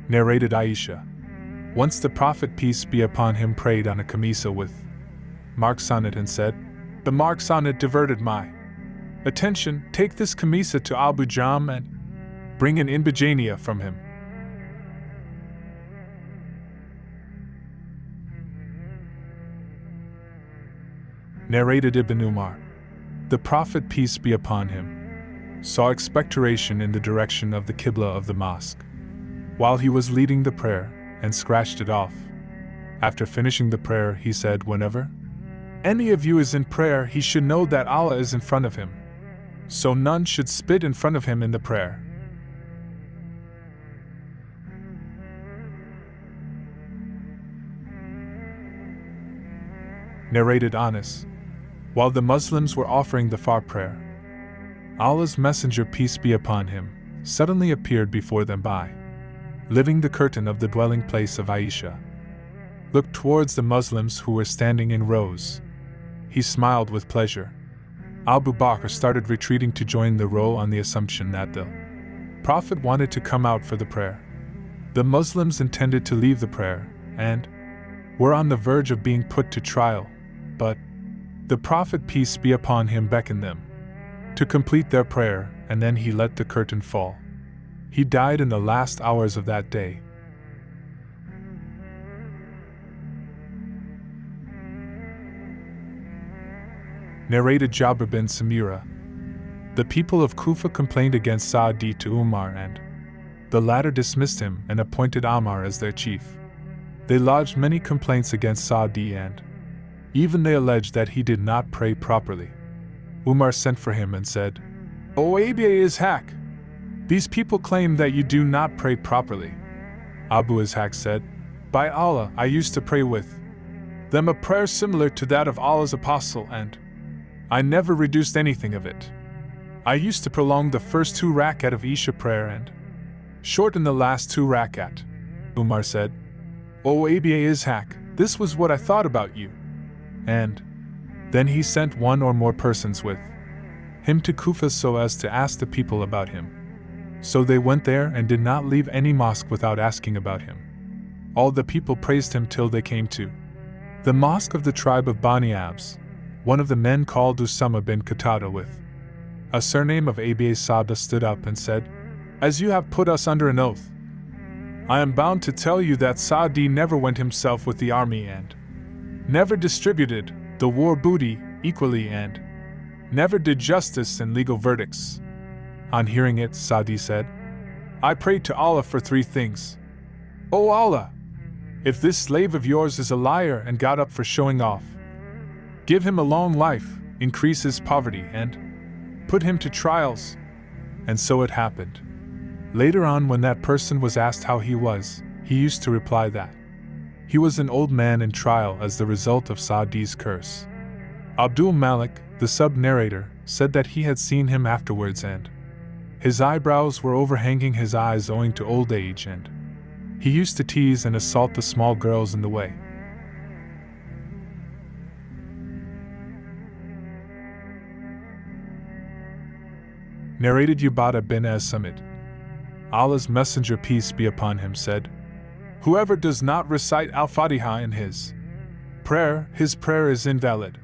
Narrated Aisha. Once the Prophet, peace be upon him, prayed on a camisa with marks on it and said, "The marks on it diverted my attention. Take this camisa to Abu Jam and bring an inbijania from him." Narrated Ibn Umar. The Prophet, peace be upon him, saw expectoration in the direction of the Qibla of the mosque, while he was leading the prayer, and scratched it off. After finishing the prayer, he said, "Whenever any of you is in prayer, he should know that Allah is in front of him, so none should spit in front of him in the prayer." Narrated Anas. While the Muslims were offering the far prayer, Allah's Messenger, peace be upon him, suddenly appeared before them by lifting the curtain of the dwelling place of Aisha, looked towards the Muslims who were standing in rows. He smiled with pleasure. Abu Bakr started retreating to join the row on the assumption that the Prophet wanted to come out for the prayer. The Muslims intended to leave the prayer, and were on the verge of being put to trial, but the Prophet, peace be upon him, beckoned them to complete their prayer, and then he let the curtain fall. He died in the last hours of that day. Narrated Jabir bin Samira. The people of Kufa complained against Sa'di to Umar, and the latter dismissed him and appointed Ammar as their chief. They lodged many complaints against Sa'di, and even they alleged that he did not pray properly. Umar sent for him and said, "O Abi Ishaq, these people claim that you do not pray properly." Abu Ishaq said, "By Allah, I used to pray with them a prayer similar to that of Allah's apostle, and I never reduced anything of it. I used to prolong the first 2 rakat of Isha prayer and shorten the last 2 rakat." Umar said, "O Abi Ishaq, this was what I thought about you." And then he sent 1 or more persons with him to Kufa so as to ask the people about him. So they went there and did not leave any mosque without asking about him. All the people praised him till they came to the mosque of the tribe of Bani Abs. One of the men called Usama bin Qatada with a surname of Abi Sabda stood up and said, "As you have put us under an oath, I am bound to tell you that Sa'di never went himself with the army and never distributed the war booty equally and never did justice in legal verdicts." On hearing it, Sa'di said, "I pray to Allah for 3 things. O Allah, if this slave of yours is a liar and got up for showing off, give him a long life, increase his poverty, and put him to trials." And so it happened. Later on, when that person was asked how he was, he used to reply that he was an old man in trial as the result of Sa'di's curse. Abdul Malik, the sub-narrator, said that he had seen him afterwards and his eyebrows were overhanging his eyes owing to old age, and he used to tease and assault the small girls in the way. Narrated Ubadah bin as-Samit. Allah's Messenger, peace be upon him, said, "Whoever does not recite Al-Fatiha in his prayer is invalid."